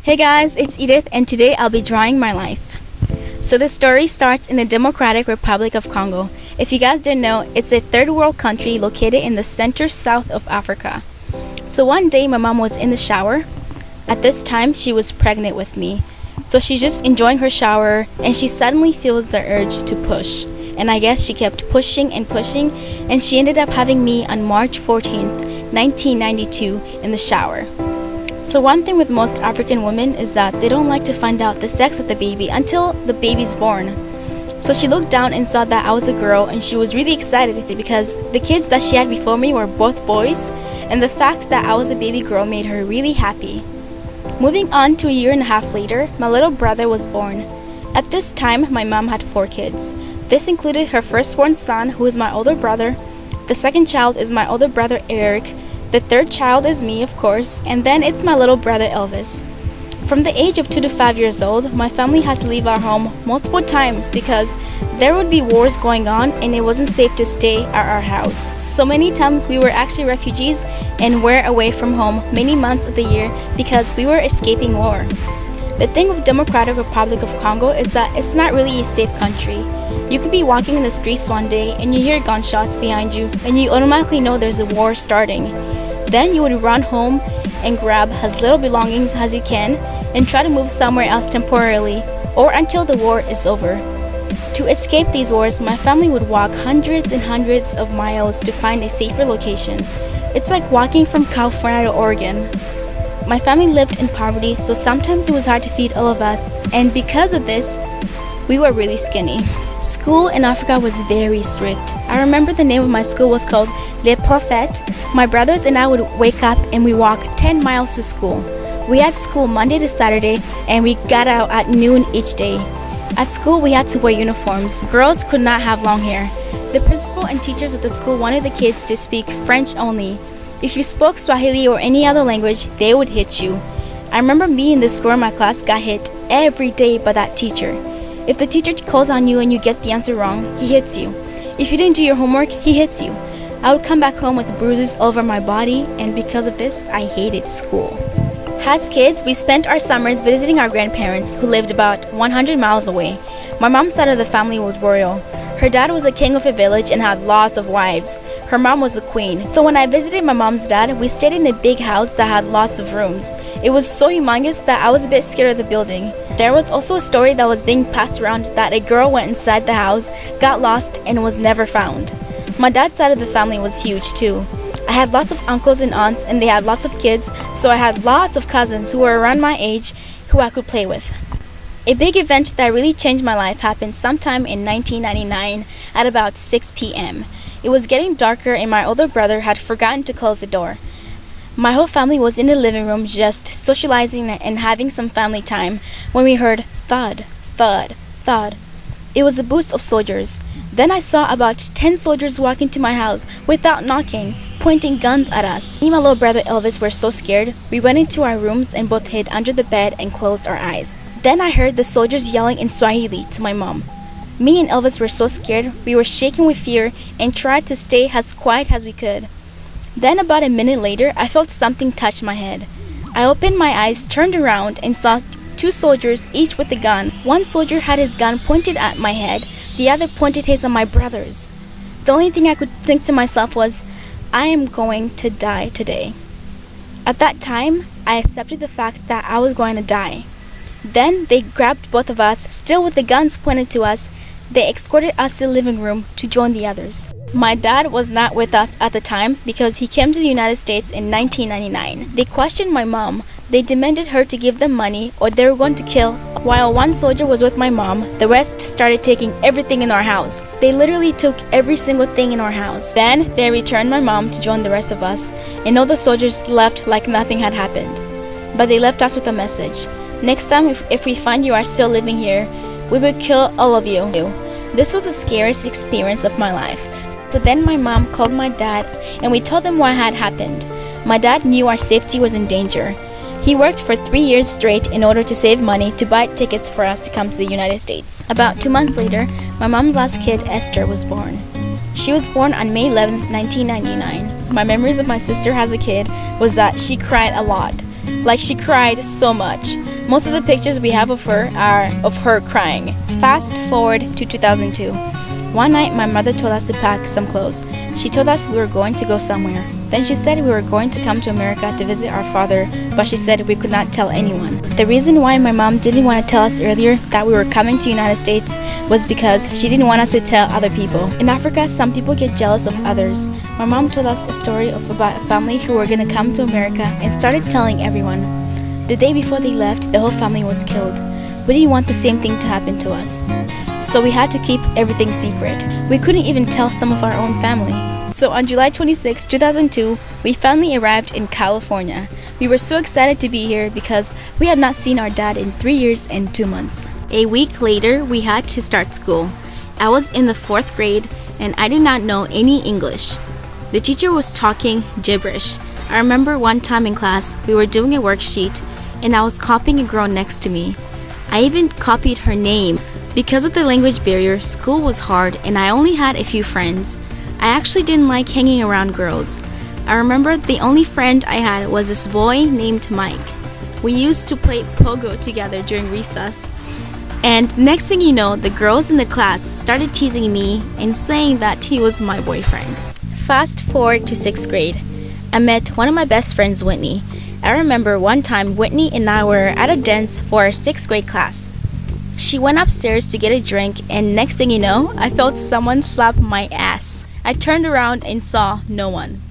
Hey guys, it's Edith and today I'll be drawing my life. So the story starts in the Democratic Republic of Congo. If you guys didn't know, it's a third world country located in the center south of Africa. So one day my mom was in the shower. At this time she was pregnant with me. So she's just enjoying her shower and she suddenly feels the urge to push. And I guess she kept pushing and pushing and she ended up having me on March 14th, 1992 in the shower. So one thing with most African women is that they don't like to find out the sex of the baby until the baby's born. So she looked down and saw that I was a girl and she was really excited because the kids that she had before me were both boys and the fact that I was a baby girl made her really happy. Moving on to a year and a half later, my little brother was born. At this time, my mom had 4 kids. This included her firstborn son, who is my older brother. The second child is my older brother Eric. The third child is me, of course, and then it's my little brother Elvis. From the age of 2 to 5 years old, my family had to leave our home multiple times because there would be wars going on and it wasn't safe to stay at our house. So many times we were actually refugees and were away from home many months of the year because we were escaping war. The thing with Democratic Republic of Congo is that it's not really a safe country. You could be walking in the streets one day and you hear gunshots behind you and you automatically know there's a war starting. Then you would run home and grab as little belongings as you can and try to move somewhere else temporarily or until the war is over. To escape these wars, my family would walk hundreds and hundreds of miles to find a safer location. It's like walking from California to Oregon. My family lived in poverty, so sometimes it was hard to feed all of us, and because of this, we were really skinny. School in Africa was very strict. I remember the name of my school was called GlitterPetite. My brothers and I would wake up and we walked 10 miles to school. We had school Monday to Saturday and we got out at noon each day. At school we had to wear uniforms. Girls could not have long hair. The principal and teachers of the school wanted the kids to speak French only. If you spoke Swahili or any other language, they would hit you. I remember me and this girl in my class got hit every day by that teacher. If the teacher calls on you and you get the answer wrong, he hits you. If you didn't do your homework, he hits you. I would come back home with bruises all over my body, and because of this, I hated school. As kids, we spent our summers visiting our grandparents, who lived about 100 miles away. My mom's side of the family was royal. Her dad was a king of a village and had lots of wives. Her mom was a queen. So when I visited my mom's dad, we stayed in a big house that had lots of rooms. It was so humongous that I was a bit scared of the building. There was also a story that was being passed around that a girl went inside the house, got lost, and was never found. My dad's side of the family was huge too. I had lots of uncles and aunts and they had lots of kids, so I had lots of cousins who were around my age who I could play with. A big event that really changed my life happened sometime in 1999 at about 6 p.m. It was getting darker and my older brother had forgotten to close the door. My whole family was in the living room just socializing and having some family time when we heard thud, thud, thud. It was the boots of soldiers. Then I saw about 10 soldiers walk into my house without knocking, pointing guns at us. Me and my little brother Elvis were so scared, we went into our rooms and both hid under the bed and closed our eyes. Then I heard the soldiers yelling in Swahili to my mom. Me and Elvis were so scared, we were shaking with fear and tried to stay as quiet as we could. Then about a minute later, I felt something touch my head. I opened my eyes, turned around, and saw 2 soldiers, each with a gun. One soldier had his gun pointed at my head, the other pointed his at my brother's. The only thing I could think to myself was, I am going to die today. At that time, I accepted the fact that I was going to die. Then they grabbed both of us, still with the guns pointed to us. They escorted us to the living room to join the others. My dad was not with us at the time because he came to the United States in 1999. They questioned my mom. They demanded her to give them money or they were going to kill. While one soldier was with my mom, the rest started taking everything in our house. They literally took every single thing in our house. Then they returned my mom to join the rest of us, and all the soldiers left like nothing had happened. But they left us with a message. Next time, if we find you are still living here, we will kill all of you. This was the scariest experience of my life. So then my mom called my dad and we told them what had happened. My dad knew our safety was in danger. He worked for 3 years straight in order to save money to buy tickets for us to come to the United States. About 2 months later, my mom's last kid, Esther, was born. She was born on May 11th, 1999. My memories of my sister as a kid was that she cried a lot. Like, she cried so much. Most of the pictures we have of her are of her crying. Fast forward to 2002. One night, my mother told us to pack some clothes. She told us we were going to go somewhere. Then she said we were going to come to America to visit our father, but she said we could not tell anyone. The reason why my mom didn't want to tell us earlier that we were coming to the United States was because she didn't want us to tell other people. In Africa, some people get jealous of others. My mom told us a story about a family who were going to come to America and started telling everyone. The day before they left, the whole family was killed. We didn't want the same thing to happen to us. So we had to keep everything secret. We couldn't even tell some of our own family. So on July 26, 2002, we finally arrived in California. We were so excited to be here because we had not seen our dad in 3 years and 2 months. A week later, we had to start school. I was in the 4th grade and I did not know any English. The teacher was talking gibberish. I remember one time in class, we were doing a worksheet and I was copying a girl next to me. I even copied her name. Because of the language barrier, school was hard and I only had a few friends. I actually didn't like hanging around girls. I remember the only friend I had was this boy named Mike. We used to play pogo together during recess. And next thing you know, the girls in the class started teasing me and saying that he was my boyfriend. Fast forward to 6th grade. I met one of my best friends, Whitney. I remember one time Whitney and I were at a dance for our 6th grade class. She went upstairs to get a drink and next thing you know, I felt someone slap my ass. I turned around and saw no one.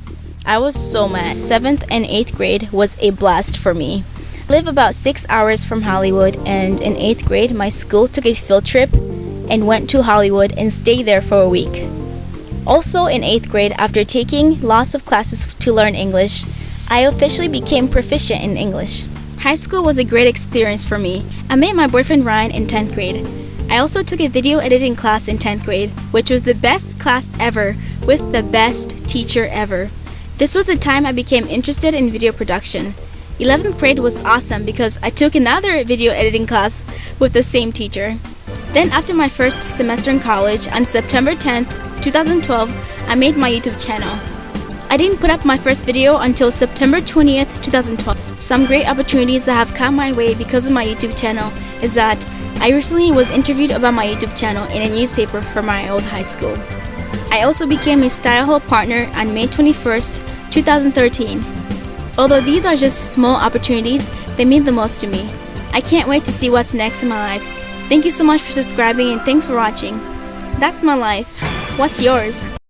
I was so mad. 7th and 8th grade was a blast for me. I live about 6 hours from Hollywood and in 8th grade my school took a field trip and went to Hollywood and stayed there for a week. Also in 8th grade, after taking lots of classes to learn English, I officially became proficient in English. High school was a great experience for me. I met my boyfriend Ryan in 10th grade. I also took a video editing class in 10th grade, which was the best class ever with the best teacher ever. This was the time I became interested in video production. 11th grade was awesome because I took another video editing class with the same teacher. Then after my first semester in college, on September 10th, 2012, I made my YouTube channel. I didn't put up my first video until September 20th, 2012. Some great opportunities that have come my way because of my YouTube channel is that I recently was interviewed about my YouTube channel in a newspaper for my old high school. I also became a Style Hall partner on May 21st, 2013. Although these are just small opportunities, they mean the most to me. I can't wait to see what's next in my life. Thank you so much for subscribing and thanks for watching. That's my life. What's yours?